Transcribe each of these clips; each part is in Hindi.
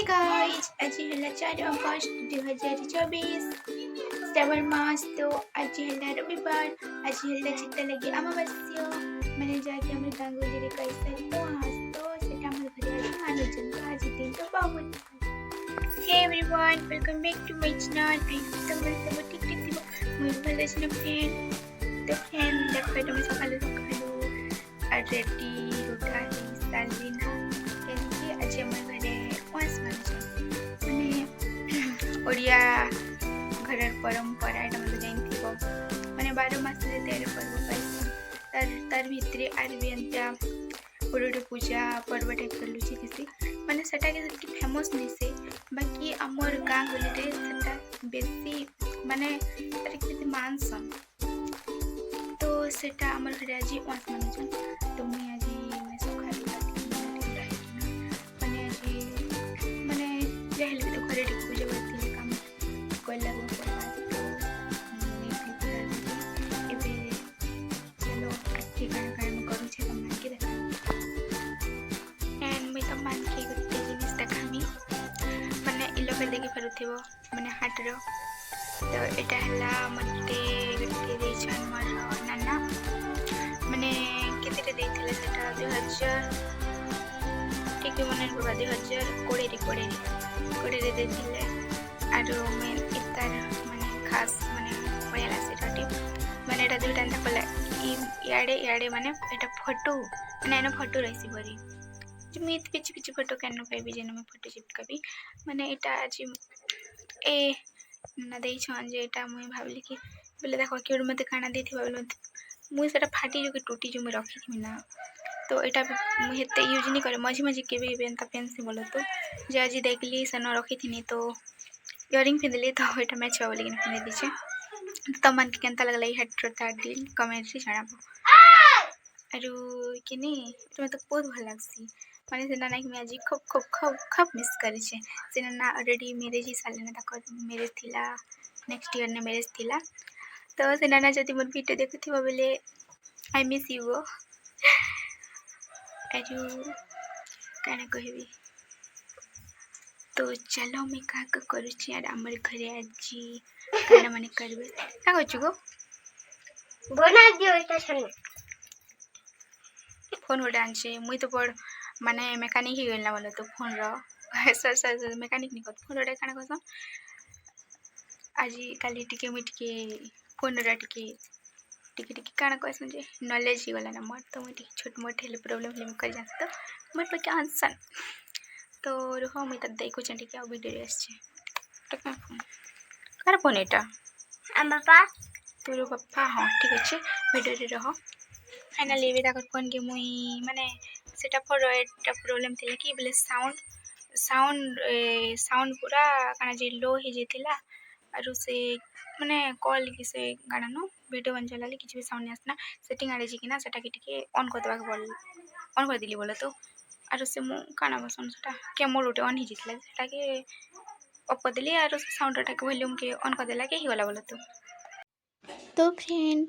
गाइज आज है 4 अगस्त 2024 श्रावण मास तो आज है रविवार आज है चित्त लगे अमावास्य मैंने जाके हमारे गांगुली रे कैसे पहुंच तो सेटा हमर घरे आज मानुजन तो आज दिन तो बहुत hey everyone welcome back to my channel आई सब ठीक ठीक थी मुझे भले से फ्रेंड तो फ्रेंड देखो तुम सकाल रेडी उठा सालिना केनकी आज हमर घरे वास माने ओडिया घरर परंपरा एटा मते जानिथिबो माने 12 मास रे 13 पर्व पाइछन तार भितरे आर भी अंता ओडोडे पूजा पर्व टाइप करलुची किसी माने सेटा के फेमस नहीं से बाकी हमर गां गली रे सेटा बेसी माने तार किसी मानसन तो सेटा हमर घरे आज वास मानछन तो मुई आज मैं सखाली माने आज माने रहल तो घरे पूजा करती काम कोइला गो तो एबे चलो अच्छी काम करू छे तमन के देखा एंड मैं तमन के गुते जिनिस देखामी माने इलो कर देके फरुथिबो माने हाट रो तो एटा हला मते गुते दे छन मार नाना माने केते देथिले सेटा 2000 ठीक है मने बाबा 2020 रे देथिले आरो मैं इतार माने खास माने पयला सेटा माने एटा दुटा अंत पला याडे माने एटा फोटो माने एनो फोटो रहिसी बरी जे मैं पिछ पिछ फोटो केन पाइबी जेन मैं फोटो चिपकाबी माने एटा आज ए ना देई छन जे एटा मैं भाबली कि बोले देखो कि मते खाना देथि बोले मुई सेटा फाटी जो कि टूटी जो मैं रखी थी ना तो एटा मुई हेते यूज नहीं करे मझी मझी के भी बेंता पेंसी बोलो तो जे आज देखली सनो रखी थी तो इयरिंग पिंधली तो एटा मैच हो बोली पिंधि दीछे तो मन के केनता लगला ई हेड रोता दिल कमेंट रे जणाबो आरो किनी तो मते बहुत भल लागसी माने से नाना कि मैं आज खूब मिस करे छे से नाना ऑलरेडी मेरे जी साले ना तक मेरे थिला नेक्स्ट ईयर ने मैरिज थिला तो से नाना जति मोर वीडियो देखुथिबो बोले आई मिस यू गो आरो काना कहबी तो चलो मैं का करू छी यार हमर घरे आज काना माने करबे का कहछु गो बना दियो एटा छन फोन गोटे आनछे मुई तो बड़ माने मेकानिक ही गइला बोले तो फोन रो सर मेकानिक नहीं फोन गोटे काना कहसन आज काली टिके मुई टिके फोन रा टिके काना कहसन जे नॉलेज ही गला ना मोर तो मुई टिके छोट मोट हेले प्रॉब्लम हेले कर जात तो मोर पे क्या आंसर तो रहो मुई त देखो चंटी के वीडियो रे आछे टका फोन कर फोन एटा हम पापा तोर पप्पा हां ठीक अछि वीडियो रे रहो फाइनली एबे ताकर फोन के मुई माने सेटा पर एटा प्रॉब्लम थिला कि बोले साउंड पूरा काना जे लो हे जेतिला आरो से माने कॉल की से गाना नो वीडियो बन चलाली किछ भी साउंड आसना सेटिंग आले कि ना सेटा के टिके ऑन कर देबा बोल ऑन कर दिली बोले तो आरो से मु काना बसन सेटा कैमरा उठे ऑन ही जितला सेटा के ऑफ कर दिली आरो साउंड टा के वॉल्यूम के ऑन कर देला के ही वाला बोले तो फ्रेंड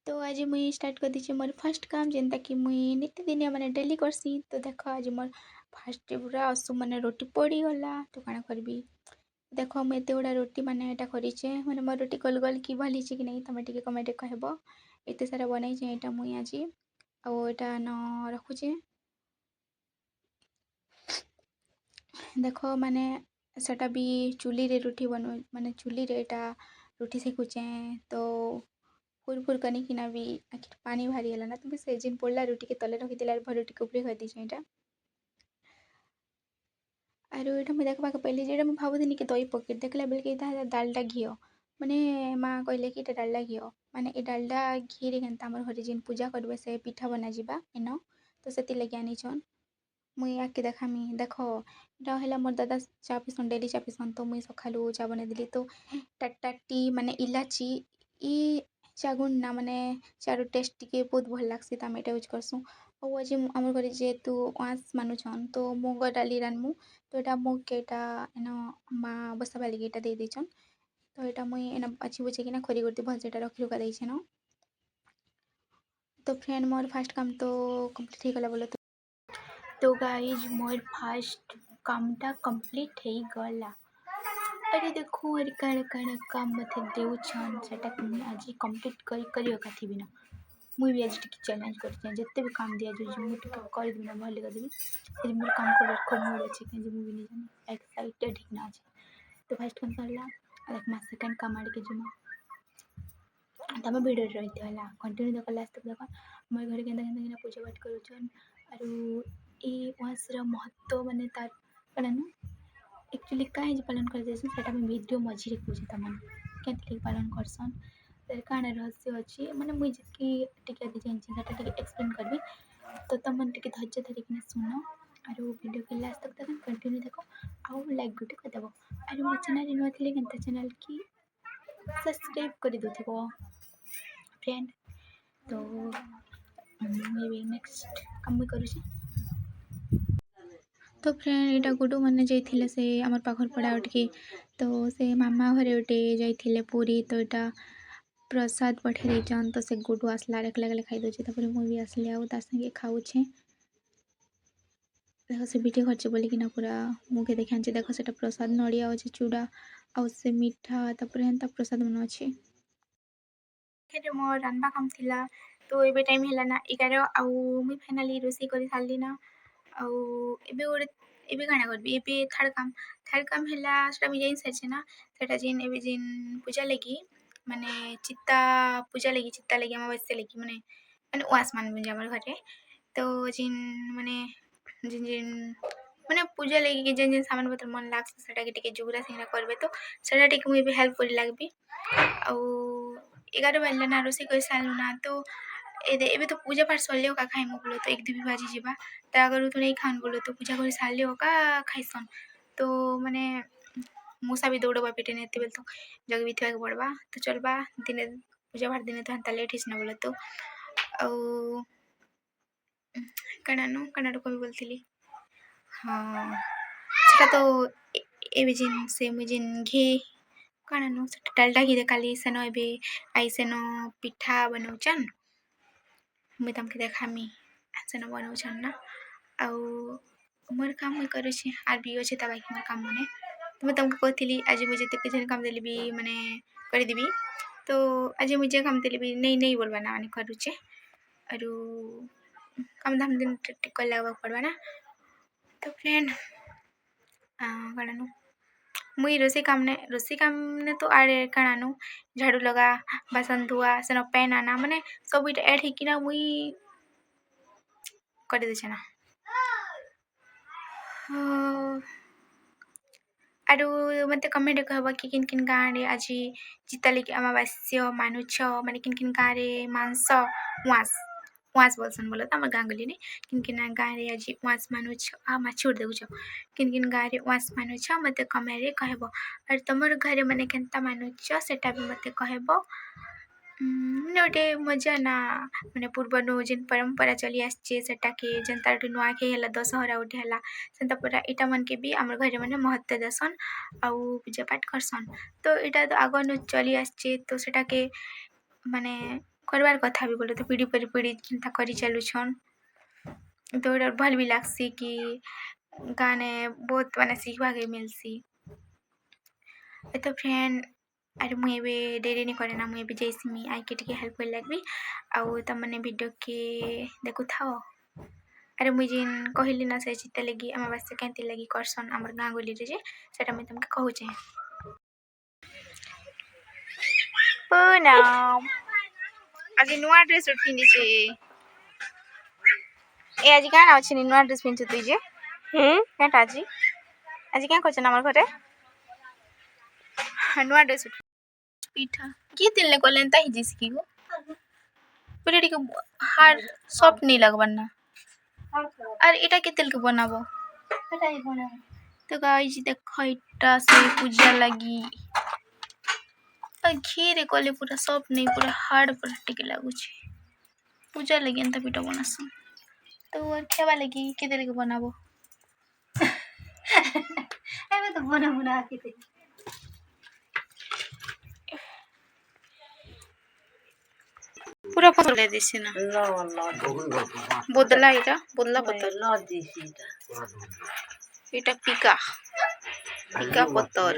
तो आज मुई स्टार्ट कर दीजिए मोर फर्स्ट काम जेनता कि मुई नित्य दिन मैंने डेली करसी तो देखो आज मोर फास्ट पूरा असु मैंने रोटी पड़ी गला तो काना करबी देखो मुझे एत गुड़ा रोटी मैंने एटा करिचे मैंने मोर रोटी गोल गोल कि भली कि नहीं तुम टिके कमेंट कहब एत सारा बनई एटा मुई आज आउ एटा न रखुचे देखो माने सेटा भी चूली रे रोटी बनो माने चूली रे एटा रोटी सेकुचे तो फुर कनी कि ना भी आखिर पानी भारी है ना तो से जिन पड़ला रोटी के तले रखी दिला भर रोटी के ऊपर कर दीजिए एटा आरो एटा मैं देखबा के पहले जेटा मैं भाबुदिनी कि दही पकेट देखला बेल के इता डालडा घियो माने माँ कहले कि डालडा घियो माने ए डालडा घी रे केनता हमर घरे जिन पूजा करबे से पिठा बना जिबा एनो तो सेति लगे आनी छन मुई आके देखामी देखो एटा हला मोर दादा चा पिसन डेली चा पिसन तो मुई सखालु चा बना दिली तो टाटा टी माने इलाची ई चागुन ना माने चारो टेस्ट के बहुत भल लागसी त एटा यूज करसु और आज आमर घरे जेहेतु वाँस मानुछन तो मुग डाली रानमु तो एटा मुग के एटा एनो माँ बसाबा लगी एटा दे देछन तो एटा मुई एना अच्छी बुझे कि ना खोरी करती भल सेटा रखी रुका देछे न तो फ्रेंड मोर फास्ट काम तो कंप्लीट हो गला बोलो तो गाइज मोर फास्ट कामटा कंप्लीट हो गला। अरे देखो अरे काण काण काम मते देउछन सेटा कि आज कंप्लीट करियो काथी बिना मुई भी आज टिके चैलेंज करछे जत्ते भी काम दिया जो मु टिके कर बिना भले कर देबी यदि मोर काम कर खूब मूड अछि कि जे मु भी नहीं जाने एक्साइटेड ही ना अछि। तो फर्स्ट काम करला लाइक मा सेकंड काम आड़ के जुमा तमे वीडियो रहित हला कंटिन्यू देख लास्ट तक देखो मोर घर केंदा केंदा केना पूजा पाठ करूछन आरु ए वासर महत्व माने तार कणन एक्चुअली काहे जे पालन कर देसन सेटा में वीडियो मझी रे पूछे तमन केतले पालन करसन तर काण रहस्य अछि माने मुई जकी टिके दि जानछि सेटा टिके एक्सप्लेन करबी तो तमन टिके धैर्य धरि के सुनो आरु वीडियो के लास्ट तक देखो कंटिन्यू देखो आउ लाइक गुटे कर देबो आरु मो चैनल नथिले केनता चैनल की सब्सक्राइब कर दोथिबो फ्रेंड। तो मुई भी नेक्स्ट काम करूछि। तो फ्रेंड एटा गुडू माने जाइथिले से हमर पाखर पड़ा उठके तो से मामा घरे उठे जाइथिले पूरी तो एटा प्रसाद पठे देचन तो से गुडू आसला एकला एकला खाइ दोचे तापर मुई भी आसले आ ता संगे खाउछे देखो से वीडियो करछे बोली कि ना पूरा मुके देखांचे देखो सेटा प्रसाद नडिया अछि चूड़ा आ से मीठा तापर हेंता प्रसाद मन अछि केरे मो रानबा काम थिला तो एबे टाइम हेला ना 11 आ मुई फाइनली रोसी करि सालली ना आ एबे गोटे एबे काଣା करबी एबे थर्ड काम हेला सेटा मुई जाइन सारछे ना सेटा जिन एबे जिन पूजा लगी माने चित्ता पूजा लगी चित्ता लगी अमावास्या लगी माने माने वास मान मुझे हमर घरे तो जिन माने जिन जिन माने पूजा लगी के जिन जिन सामान पत्र मन लाग सेटा के टिके जुगरा सिंगरा करबे तो सेटा टिके मुई भी हेल्प करि लागबी आ 11 बजले ना रोसी कर सारलु ना तो एबे तो पूजा पाठ सरले का खाइमु बोलो तो 1-2 बाजी जीवा तो अगर तू नहीं खान बोलो तो पूजा कर सारले का खाइसन तो माने मूसा भी दौड़बा पेटे नेते बेल तो जग भी थवा के पड़बा तो चलबा दिने पूजा पाठ दिने तो हंता लेट हिस ना बोलो तो औ कणानो को भी बोलतिली हाँ सेटा तो एबे जिन से मुई जिन घी कणानो सेटा डालडा घी काली सेनो एबे आई सेनो पिठा बनौचन मुई तमके देखामी सेनो बनौचन ना आ मोर काम मुई करूछि आर भी अछि ता बाकी मोर काम मने तो मैं तुमको कहती आज मुझे जते किचन काम देली भी माने कर देबी तो आज मुझे काम देली भी नहीं नहीं बोलबा ना माने करूचे आरु काम धाम दिन टिक लगवा पड़बा ना तो फ्रेंड कणानो मुई रोसी काम ने तो आड़े कणानो झाड़ू लगा बासन धुआ सेनो पेन आना माने सब इटा ऐड हिकी ना मुई कर देछे ना आरु मते कमेंट कहबा कि किन किन गाँ रे आज चिता लेके अमावास्या मानुछ माने किन किन गाँ रे मांस वास बोलसन बोलो त हमर गाँ गली ने किन किन गाँ रे आज वास मानुछ आ माछी उड़ देउछ किन किन गाँ रे वास मानुछ मते कमेंट रे कहबो और तमर घरे माने केनता मानुछ सेटा भी मते कहबो माने ओटे मजा ना माने पूर्वनु जिन परंपरा चली आछे सेटा के जनता नुआ के हला दशहरा उठे हला सेंता पूरा इटा मन के भी हमर घरे माने महत्व देसन आ पूजा पाठ करसन तो इटा तो आगनु चली आछे तो सेटा के माने करबार कथा भी बोले तो पीढ़ी पर पीढ़ी चिंता करी चलु छन तो एटा भल भी लागसी कि गाने बहुत माने सीखवा के मिलसी तो फ्रेंड अरे मुझे भी देरी नहीं करे ना मुझे भी जैसे मी आई के टिके हेल्प कर लगबी आउ तमने वीडियो के देखु थाओ अरे मुझे जिन कहली ना से चित्ता लगी अमावास्या केंती लगी करसन हमर गाँ गली रे जे सेटा मैं तुमके कहूचे पूनम आज नुआ ड्रेस पिंदी छे ए आज गाना अछि नुआ ड्रेस पिंदी तुई जे केटा आज क्या करछन हमर घरे नुआ ड्रेस पीठा की तेल ने कोलेन ता हिजिस की गो पूरे टिके हार्ड सॉफ्ट नहीं लगबन ना और इटा के तेल के बनाबो तो गाइस देखो इटा से पूजा लगी और घी रे कोले पूरा सॉफ्ट नहीं पूरा हार्ड पूरा टिके लागु छे पूजा लगी अंत पीठा बनास तो खेबा लगी के तेल के बनाबो एबे तो बना के ते पूरा फसल ले दिसी ना बोदला इटा बोदला पत्ता এটা পিকা পিকা পত্তর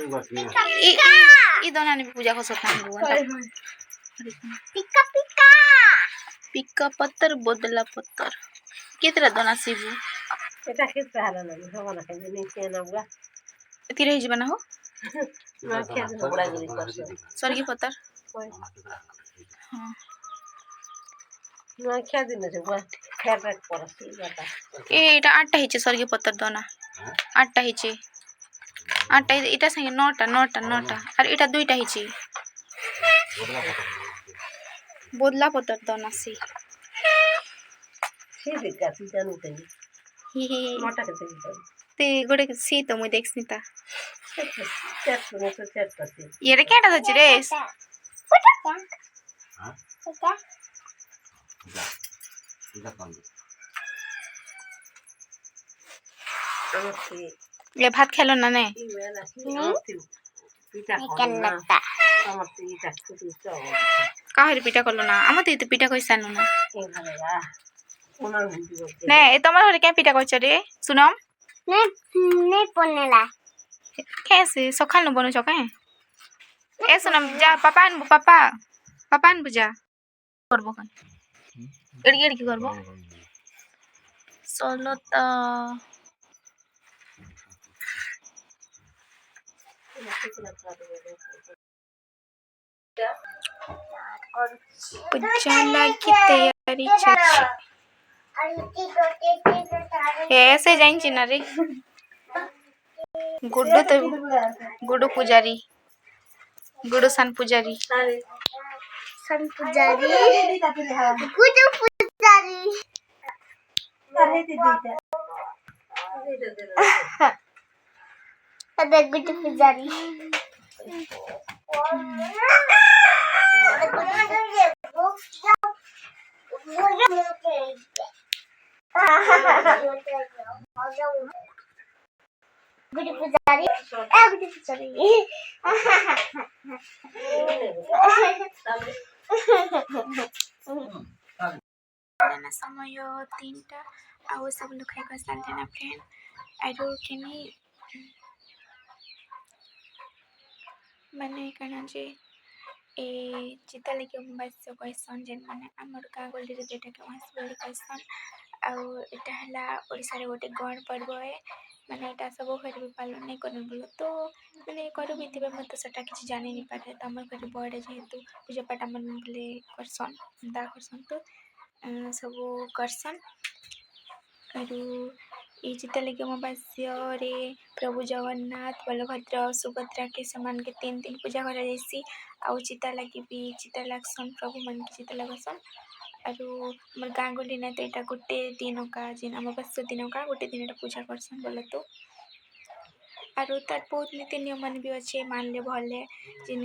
ই দনানি পূজা করছত না पिका पिका पिका पत्तर बोदला पत्तर केतरा दना सिबु এটা খেতে হারা না হবো না কেন নিচে নামগা তিরে হিজবা না হো না খেতে বড়া গরি করছে सरगी पत्तर কই हां না খেতে দিন যে বড় খেত রাখ করছে এটা এটা আটটা হিচে सरगी पत्तर দনা আটটা হিচে আটটা এটা সঙ্গে নটা আর এটা দুইটা হিচে बोदला पत्तर दना সি সে দেখা তুই জানো তাই হি হি মোটা খেতে দিতে তে গোড়ে সি তো মুই দেখছি তা চেক করে তো চেক করতে এরে কেটা হচ্ছে রে আমাকে এ ভাত খেলো না নে এই বেলা কি পিঠা খাওয়া আমার তো এটা খুব ইচ্ছা কাহের পিঠা করলো না আমার তো পিঠা কইসানো না এইভাবে ওনার ভিডিও নে এ তোমার হরে কে পিঠা কইছ রে সুনম ने ने पोनेला कैसे सकाल न बनो चके ए सुनम जा पापा आन बुझा करबो कन एड़ी एड़ी की करबो सोलो त पूजा की तैयारी चल ऐसे जाइन चिना रे गुड्डू पुजारी गुड्डू सन पुजारी सन पुजारी गुडू पुजारी अबे गुडू पुजारी गुडी पुजारी गुडी पुजारी ना समय 3टा आउ सब लोग खाइ का साल देना फ्रेंड आरो केनी माने कना जे ए चिता लेके मोबाइल से क्वेश्चन जेन माने हमर का गोल्डी रे जेटा के वास बोली क्वेश्चन आउ एटा हला ओडिसा रे गोटे गण पर्व है माने एटा सब घर भी पालन नहीं करन बोलो तो माने करू भी थिबे मत सेटा किछ जानि नहीं पारे त हमर घर बड़े जेहेतु पूजा पाठ मन बोले करसन दा करसन तो सब करसन आरु ई चिता लेके अमावास्या रे प्रभु जगन्नाथ बलभद्र सुभद्रा के समान के 3 पूजा करा जैसी आउ चिता लगी भी चिता लगसन प्रभु मन के चिता लगसन आरु हमर गाँ गोली ना तो एटा गोटे दिन का जिन अमावास्या दिन का गोटे दिन एटा पूजा करसन बोले तो आरु तार बहुत नीति नियम मन भी अच्छे मानले भले जिन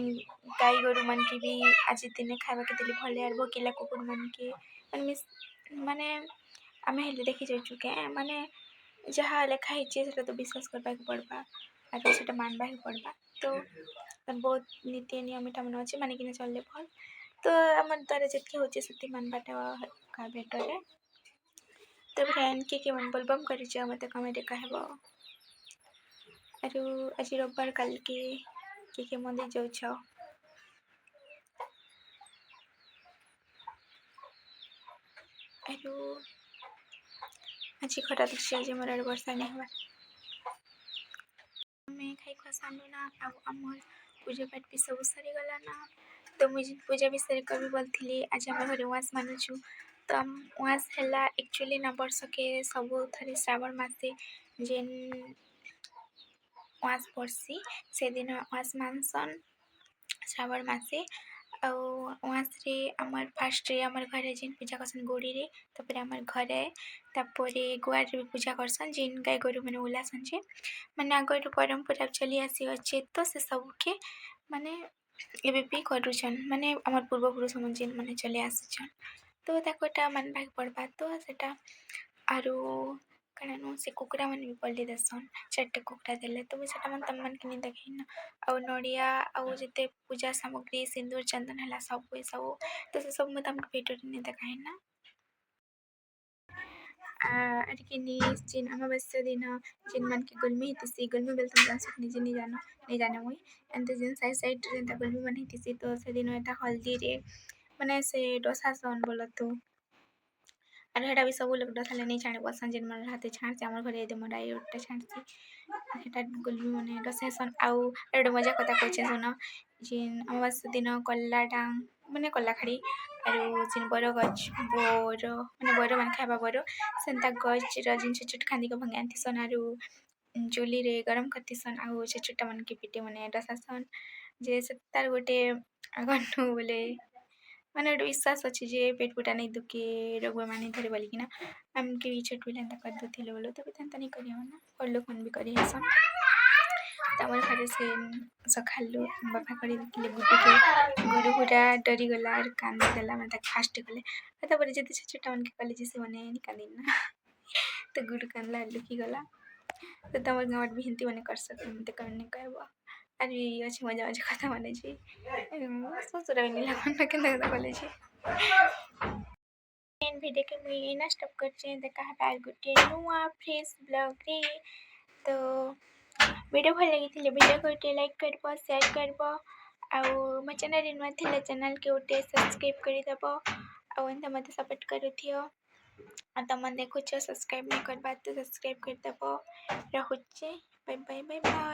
गाय गोरु मन के भी आज दिन खावा के दिले भले आर भोकिला कुकुर मन के माने आमे हेले देखि जाइछु के माने जहाँ लेखा है सेटा तो विश्वास करबा के पड़बा आरो सेटा मानबा के पड़बा तो बहुत नीति नियम एटा मन अच्छे माने कि चलले भल तो हमर द्वारा जेतके होचे सती मानबाटा का बेटर है तो फ्रेंड के मन बोलबम करि छ मते कमेंट कहबो आरो आज रविवार कल के मंदिर जाउ छ आरो आज खरा दृश्य आज मोर वर्षा नहीं हुआ मैं खाई खा सानो ना अब अमर पूजा पाठ भी सब सरी गला ना तो मुझे पूजा विषय कभी बोलती आज आम घर उस मानुचु तो उस है एक्चुअली ना वर्ष के सब थे श्रावण मासे जेन उस पड़सी से दिन उस मानसन श्रावण मासे आउे आमर फास्ट आमर घरे जेन पूजा करसन गोड़ी रे तापर आमर घरे तापरे गुआर भी पूजा करसन जेन गाय गोरु मैंने उलासन जे माने आगर परंपरा चली आसी अच्छे तो से सब के माने एबे भी करूछन माने आमर पूर्वपुरुष मन जेन माने चले आसीछन तो ताकोटा मानबा पड़बा तो सेटा आरो कारण से कुकुरा मन भी पल्ली देसन 4टे कुकुरा देले तो सेटा मन तम मन के नहीं देखिन आ नड़िया आउ जते पूजा सामग्री सिंदूर चंदन हला सब तो से सब में तमके पेटर नहीं देखाइन ना अरकिनी जिन अमावस्या दिन जिन मन के गुलमी हितिसी गुलमी बेल तुम जान निजे नहीं जाने मुई एंते जिन साइड साइड रे एंता गुलमी मन हितिसी तो से दिन एता हल्दी रे माने से डोसा सन बोला तो और हेटा भी सब लोग डोसा ले नहीं छाणे बसन जिन मन हाथे छाण से हमर घरे दे मोरा योटा छाणसी हेटा गुलमी माने डोसा सन आउ एडो मजा कथा कोचे सुनो जिन अमावस्या दिन कल्ला डांग माने कल्ला खड़ी और जिन बरो गच बोरो माने बरो मन खाबा बरो सेंता गच र जिन छोट खांदी को भंगे आंती सन आरु चुली रे गरम करती सन आउ छोटा मन के पिटे माने डोसा सन जे तार गोटे गन्नु बोले माने गोटे विश्वास अच्छे जे पेट पुटा नहीं दुखे रोग बेमार धरे बोलिकिना आमके भी छोट बेले एंता कर दुथिले बोलो तबे तेंता नहीं करियो ना और लोग मन भी करी हसन तमर घरे से सखालु बापा करी दिले गुड्डू के गुरु पूरा डरी गला और कांदी देला मतलब फास्ट गले तापर जति छोटा मन के कॉलेज से मने निकाली ना तो गुरु कांदला लुकी गला तो तमर गाँव भी हिंदी मने कर सकते मते कमने कहबो अरे अच्छी मजा मजा कथा माने जी सोच रहा नहीं लगन के ना कॉलेज एंड वीडियो के मुई ना स्टॉप करछे देखा है बार गुटे नुआ फ्रेश ब्लॉग रे तो वीडियो भल लगी थी वीडियो को उठे लाइक करबो शेयर करबो आउ मो चैनल नुआ थिले चैनल के उठे सब्सक्राइब करी दबो आउ एंता मते सपोर्ट करूथियो आ तमन देखुछ सब्सक्राइब नहीं करबा तो सब्सक्राइब कर दबो रहुचे बाय बाय बाय बाय।